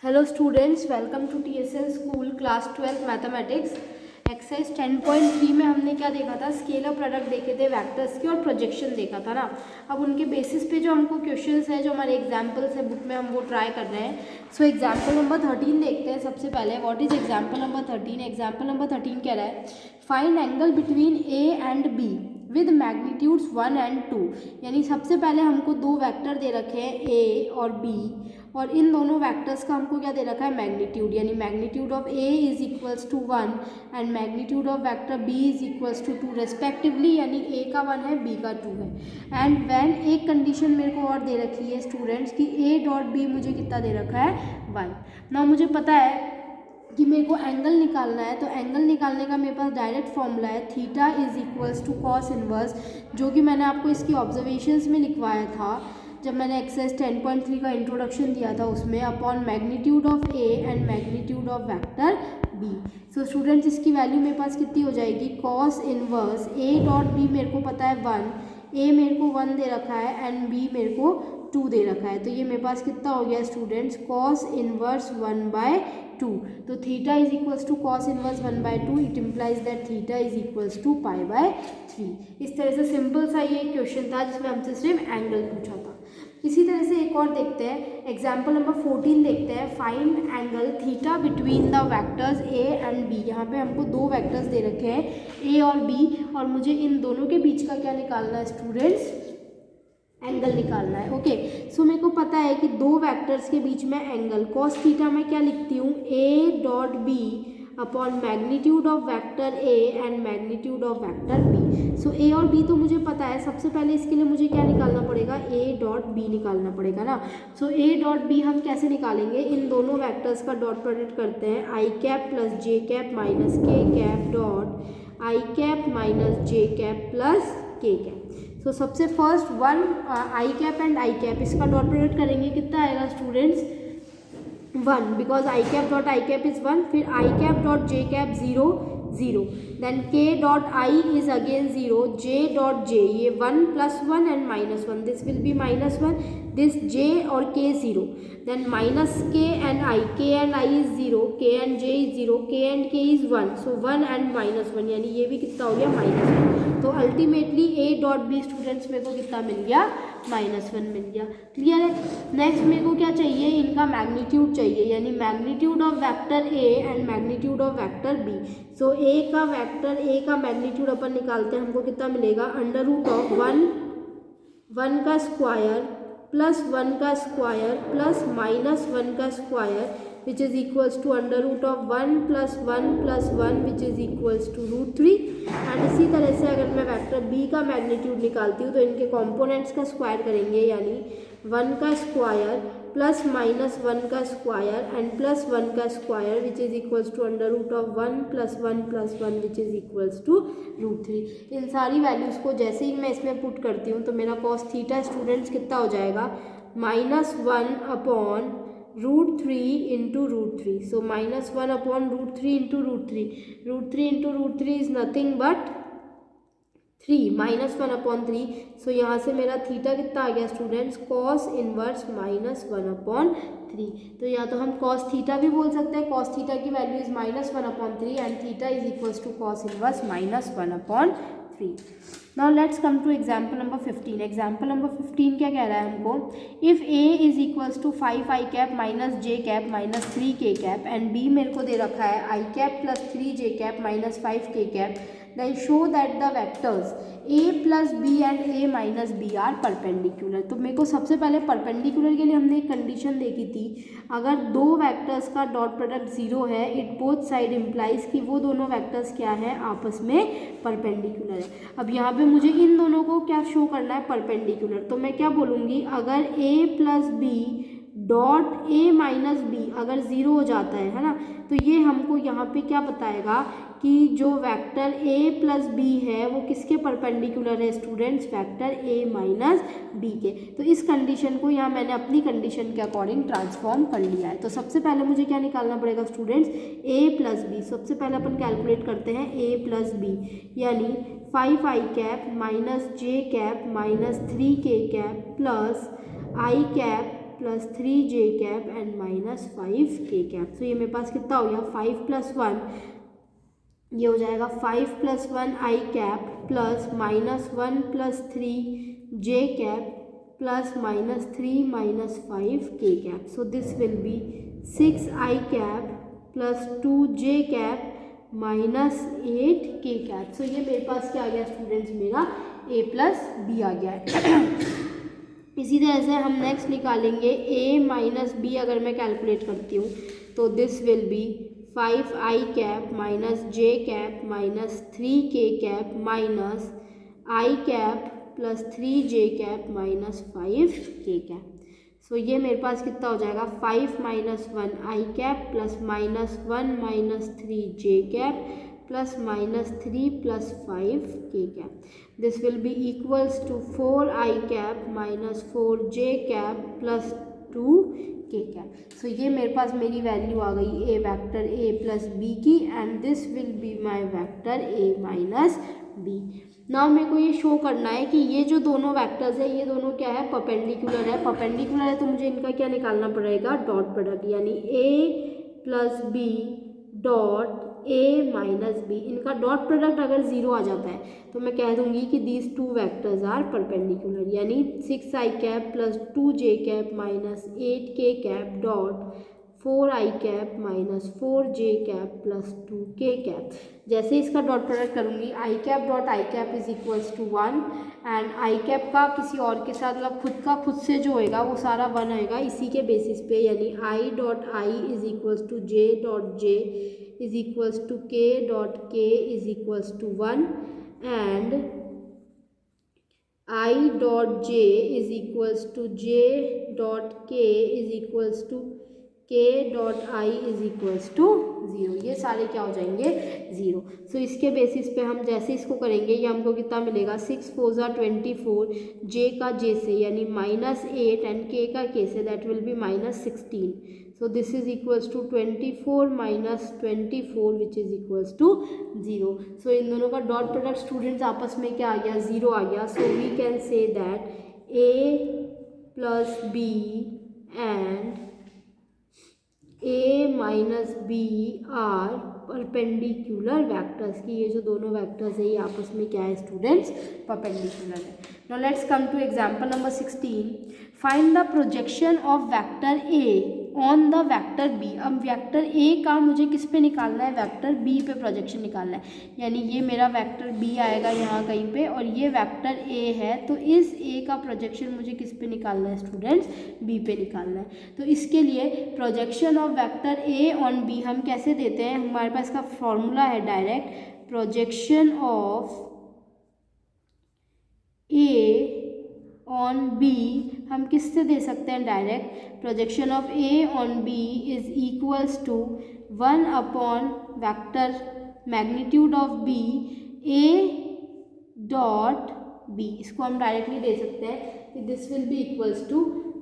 Hello students, welcome to TSL school class 12 mathematics. Exercise 10.3 में हमने क्या देखा था, स्केलर प्रोडक्ट देखे थे वेक्टर्स की और प्रोजेक्शन देखा था ना। अब उनके बेसिस पे जो हमको क्वेश्चंस है, जो हमारे एग्जांपल्स है बुक में, हम वो ट्राई कर रहे हैं। सो एग्जांपल नंबर 13 देखते हैं सबसे पहले। What is example number 13? Example number 13 कह रहा है find angle between A and B with magnitudes 1 and 2। यानी सबसे पहले हमको दो वेक्टर दे रखे हैं A और B, और इन दोनों वेक्टर्स का हमको क्या दे रखा है, मैग्नीट्यूड। यानी magnitude of A is equals to 1 and magnitude of vector B is equals to 2 respectively. यानी A का 1 है, B का 2 है। एंड व्हेन एक कंडीशन मेरे को और दे रखी है स्टूडेंट्स कि A डॉट B मुझे कितना दे रखा है, 1। ना मुझे पता है कि मेरे को एंगल निकालना है, तो एंगल निकालने का मेरे पास डायरेक्ट फॉर्मूला है theta is equals to cos inverse, जो कि मैंने आपको इसकी ऑब्जर्वेशंस में लिखवाया था जब मैंने एक्सरसाइज 10.3 का इंट्रोडक्शन दिया था उसमें, upon magnitude of A and magnitude of vector B। So students, इसकी वैल्यू मेरे पास कितनी हो जाएगी, cos inverse A dot B मेरे को पता है 1, A मेरे को 1 दे रखा है एंड B मेरे को 2 दे रखा है। तो ये मेरे पास कितना हो गया स्टूडेंट्स, कॉस इनवर्स 1/2। तो theta is equals to cos inverse 1/2, it implies that theta is equals to π/3। इस तरह से सिंपल सा ये क्वेश्चन था जिसमें हमसे सिर्फ एंगल पूछा था। इसी तरह से एक और देखते हैं, एग्जाम्पल नंबर 14 देखते हैं। Find angle theta between the vectors A and B। यहाँ पे हमको दो वेक्टर्स दे रखे हैं A और B, और मुझे इन दोनों के बीच का क्या निकालना है स्टूडेंट्स, एंगल निकालना है। ओके, सो मेरे को पता है कि दो वेक्टर्स के बीच में एंगल कॉस थीटा मैं क्या लिखती हूँ, A dot B upon magnitude of vector A and magnitude of vector B। So A और B तो मुझे पता है। सबसे पहले इसके लिए मुझे क्या निकालना पड़ेगा, A डॉट B निकालना पड़ेगा ना। सो A डॉट B हम कैसे निकालेंगे, इन दोनों वेक्टर्स का डॉट प्रोडक्ट करते हैं, I cap plus J cap minus K cap dot I cap minus J cap plus K cap. तो सबसे first one I cap and I cap, इसका डॉट प्रोडक्ट करेंगे, कितना आएगा students, 1, because I cap dot I cap is 1। फिर I cap dot J cap 0 0, then K dot I is again 0, J dot J ये 1 plus 1 and minus 1, this will B -1, this जे और के 0, then minus के and I is 0, के and J is 0, के and के is 1, so 1 and -1, यानी ये भी कितना हो गया, -1। तो ultimately A dot B students मेरे को कितना मिल गया, -1 मिल गया। क्लियर है। नेक्स्ट मेरे को क्या चाहिए, इनका मैग्नीट्यूड चाहिए, यानी magnitude of vector A and magnitude of vector B। So A का मैग्नीट्यूड अपन निकालते हैं, हमको कितना मिलेगा, अंडर रूट ऑफ 1 का स्क्वायर प्लस 1 का स्क्वायर प्लस -1 का square which is equals to under root of 1 + 1 + 1 which is equals to √3। And इसी तरह से अगर मैं वेक्टर B का मैग्नीट्यूड निकालती हूँ तो इनके कंपोनेंट्स का स्क्वायर करेंगे, यानी 1 का स्क्वायर प्लस -1 का स्क्वायर एंड प्लस 1 का square which is equals to under root of 1 + 1 + 1 which is equals to √3। इन सारी वैल्यूज़ को जैसे ही मैं इसमें पुट करती हूँ तो मेरा कॉस थीटा स्टूडेंट्स कितना हो जाएगा, -1 upon √3 into √3। So -1 upon √3 into √3, √3 into √3 is nothing but 3, -1 upon 3। सो यहाँ से मेरा थीटा कितना आ गया स्टूडेंट्स, कॉस इनवर्स -1 अपॉन 3। तो या तो हम कॉस थीटा भी बोल सकते हैं, कॉस थीटा की value is -1 upon 3 and theta is equals to cos inverse -1 upon 3। Now let's come to example number 15। Example number 15 क्या कह रहा है हमको, if A is equals to 5 I cap minus J cap minus 3 के cap and B मेरे को दे रखा है आई कैप प्लस 3 जे कैप माइनस 5 के cap, then show that the vectors A plus B and A minus B are perpendicular। तो मेरे को सबसे पहले परपेंडिकुलर के लिए हमने एक कंडीशन देखी थी, अगर दो वेक्टर्स का डॉट प्रोडक्ट 0 है, इट बोथ साइड इम्प्लाइज कि वो दोनों वेक्टर्स क्या है, आपस में परपेंडिकुलर है। अब यहाँ पे मुझे इन दोनों को क्या शो करना है, परपेंडिकुलर। तो मैं क्या बोलूँगी, अगर A plus B dot A minus B अगर 0 हो जाता है ना, तो ये हमको यहाँ पे क्या बताएगा कि जो वेक्टर A प्लस B है वो किसके परपेंडिकुलर है students, vector A minus B के। तो इस कंडीशन को यहाँ मैंने अपनी कंडीशन के अकॉर्डिंग ट्रांसफॉर्म कर लिया है। तो सबसे पहले मुझे क्या निकालना पड़ेगा स्टूडेंट्स, A प्लस B। सबसे पहले अपन कैलकुलेट करते हैं A प्लस B, यानी 5 I cap minus J cap minus 3 के cap plus I cap plus 3j cap and minus 5k cap. तो ये मेरे पास कितना हो गया 5 + 1, ये हो जाएगा 5 + 1 i cap plus -1 + 3j cap plus -3 - 5k cap. So this will be 6i cap plus 2j cap minus 8k cap. So ये मेरे पास क्या आ गया स्टूडेंट्स, मेरा a + b आ गया है। इसी तरह से हम नेक्स्ट निकालेंगे a - b। अगर मैं कैलकुलेट करती हूँ तो this will be 5i cap minus j cap minus 3k cap minus i cap plus 3j cap minus 5k cap. So ये मेरे पास कितना हो जाएगा 5 - 1 i cap plus -1 - 3j cap plus -3 plus 5k cap. This will be equals to 4i cap minus 4j cap plus 2k cap. So ये मेरे पास मेरी वैल्यू आ गई ए वेक्टर a + b की, and this will be my vector a - b। Now मेरे को ये शो करना है कि ये जो दोनों वेक्टर्स है ये दोनों क्या है, परपेंडिकुलर है। परपेंडिकुलर है तो मुझे इनका क्या निकालना पड़ेगा, डॉट प्रोडक्ट, यानी a + b dot a - b। इनका डॉट प्रोडक्ट अगर 0 आ जाता है तो मैं कह दूंगी कि these two vectors are perpendicular, यानी 6i cap plus 2j cap minus 8k cap dot 4i cap minus 4j cap plus 2k cap. जैसे इसका डॉट प्रोडक्ट करूँगी I cap dot I cap is equals to 1, and I cap का किसी और के साथ मतलब खुद का खुद से जो होएगा वो सारा 1 आएगा इसी के बेसिस पे, यानी I dot I is equals to J dot J is equals to K dot K is equals to 1, and I dot J is equals to J dot K is equals to k dot I is equals to 0। ये सारे क्या हो जाएंगे 0। सो इसके basis पे हम जैसे इसको करेंगे ये हमको कितना मिलेगा 6 4 ज़ा 24, j का j से यानी -8 एंड k का k से, that will be -16। So this is equals to 24 - 24 which is equals to 0। So इन दोनों का डॉट प्रोडक्ट स्टूडेंट्स आपस में क्या आ गया 0 आ गया। So we can say that a + b and a - b are perpendicular vectors, की ये जो दोनों वेक्टर्स है ये आपस में क्या है स्टूडेंट्स, परपेंडिकुलर है। Now let's come two example number 16। Find the projection of vector a on the vector b। अब वेक्टर a का मुझे किस पे निकालना है, वेक्टर b पे प्रोजेक्शन निकालना है, यानी ये मेरा वेक्टर b आएगा यहाँ कहीं पे और ये वेक्टर a है, तो इस a का प्रोजेक्शन मुझे किस पे निकालना है स्टूडेंट्स, b पे निकालना है। तो इसके लिए projection of vector a on b हम कैसे देते हैं, हमारे पास का फॉर्मूला है direct, projection of a on b हम किससे दे सकते हैं direct, projection of a on b is equals to 1 upon vector magnitude of b a dot b। इसको हम डायरेक्टली दे सकते हैं कि this will be equals to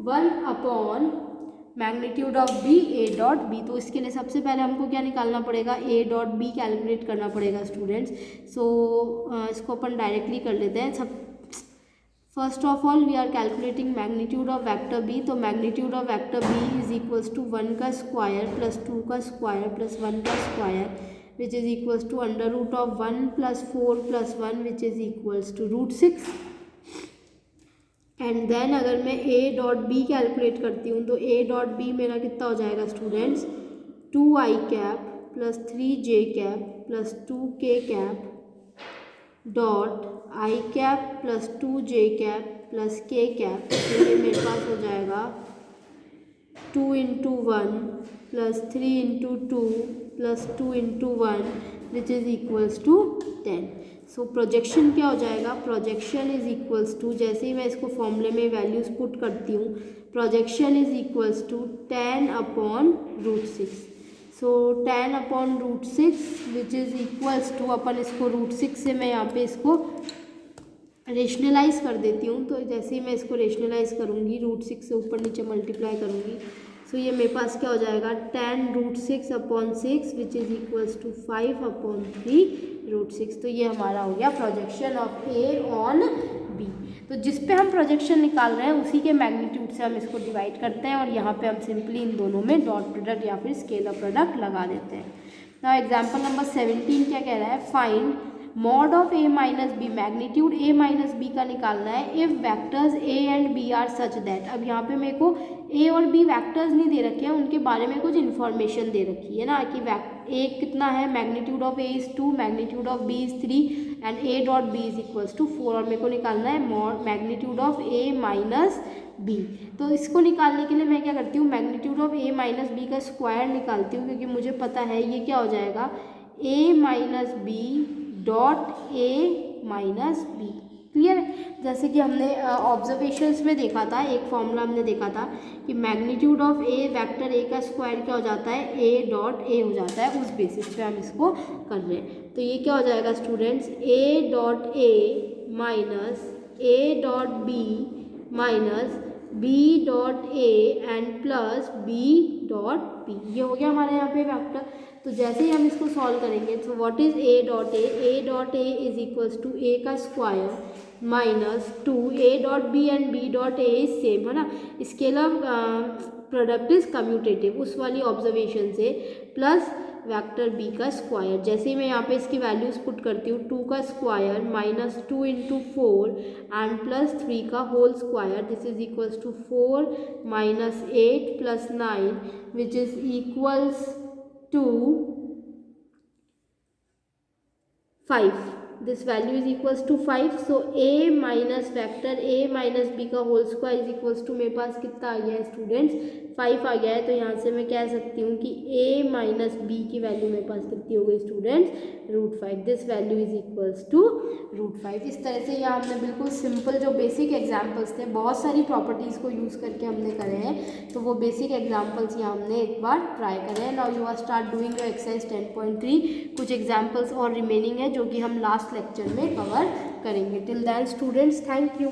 1 upon magnitude of b a dot b। तो इसके लिए सबसे पहले हमको क्या निकालना पड़ेगा, a डॉट b कैलकुलेट करना पड़ेगा स्टूडेंट्स। सो इसको अपन डायरेक्टली कर लेते हैं। सब first of all we are calculating magnitude of vector b। तो magnitude of vector b is equals to 1 का स्क्वायर प्लस 2 का स्क्वायर प्लस 1 का square which is equals to under root of 1 + 4 + 1 which is equals टू √6। And then अगर मैं a dot b calculate करती हूँ तो a डॉट b मेरा कितना हो जाएगा students, 2i cap plus 3j cap plus 2k cap dot आई cap plus 2j cap plus k cap. तो ये मेरे पास हो जाएगा 2 × 1 plus 3 × 2 plus 2 × 1 which is equals to 10। So projection क्या हो जाएगा, प्रोजेक्शन इज इक्वल्स टू, जैसे ही मैं इसको फॉर्मूले में वैल्यूज पुट करती हूँ, projection is equals to 10 upon √6। So 10 upon √6 which is equals to, upon इसको √6 से मैं यहाँ पे इसको रेशनलाइज कर देती हूँ। तो जैसे ही मैं इसको रेशनलाइज करूँगी, √6 से ऊपर नीचे मल्टीप्लाई करूँगी, सो ये मेरे पास क्या हो जाएगा 10 √6 upon 6 which is equals to 5 upon 3 √6। तो ये हमारा हो गया projection of a on b. तो तो जिस पे हम प्रोजेक्शन निकाल रहे हैं उसी के मैग्नीट्यूड से हम इसको डिवाइड करते हैं और यहाँ पे हम सिंपली इन दोनों में डॉट प्रोडक्ट या फिर स्केलर प्रोडक्ट लगा देते हैं। नाउ एग्जांपल नंबर 17 क्या कह रहा है, find mod of a minus b, magnitude a minus b का निकालना है if vectors a and b are such that. अब यहाँ पे मेरे को a और b वैक्टर्स नहीं दे रखे हैं, उनके बारे में कुछ इन्फॉर्मेशन दे रखी है ना कि a कितना है, magnitude of a is 2, magnitude of b is 3 and a dot b is equals to 4 और मेरे को निकालना है magnitude of a minus b। तो इसको निकालने के लिए मैं क्या करती हूँ, magnitude of a minus b का स्क्वायर निकालती हूँ, क्योंकि मुझे पता है ये क्या हो जाएगा, a minus b dot a minus b. Clear है। जैसे कि हमने ऑब्जर्वेशंस में देखा था, एक फॉर्मूला हमने देखा था कि magnitude of a vector a का स्क्वायर क्या हो जाता है, a डॉट a हो जाता है। उस बेसिस पे हम इसको कर रहे हैं। तो ये क्या हो जाएगा students, a dot a minus a dot b minus b dot a and plus b dot b। ये हो गया हमारे यहाँ पे वेक्टर। तो जैसे ही हम इसको सॉल्व करेंगे, तो what is a dot a is equals to a का square minus 2 a dot b and b dot a is same, है ना, स्केलर प्रोडक्ट इज कम्यूटेटिव उस वाली ऑब्जर्वेशन से, प्लस वेक्टर b का स्क्वायर। जैसे ही मैं यहाँ पे इसकी वैल्यूज पुट करती हूँ, 2 का square minus 2 into 4 and plus 3 का whole square, this is equals to 4 minus 8 plus 9 which is equals to 5. This value is equals to 5. So a minus vector a minus b का whole square is equals to, मेरे पास कितना आ गया है students, 5 आ गया है। तो यहाँ से मैं कह सकती हूँ कि a माइनस b की वैल्यू मेरे पास कितनी हो गई students, √5। This value is equals to √5। इस तरह से यहाँ हमने बिल्कुल सिंपल जो बेसिक एग्जाम्पल्स थे, बहुत सारी प्रॉपर्टीज़ को यूज़ करके हमने करे हैं, तो वो बेसिक एग्जाम्पल्स यहाँ हमने एक बार ट्राई करे हैं। Now you are start doing your exercise 10.3। कुछ एग्जाम्पल्स और रिमेनिंग है जो कि हम लास्ट लेक्चर में कवर करेंगे। Till then students, thank you.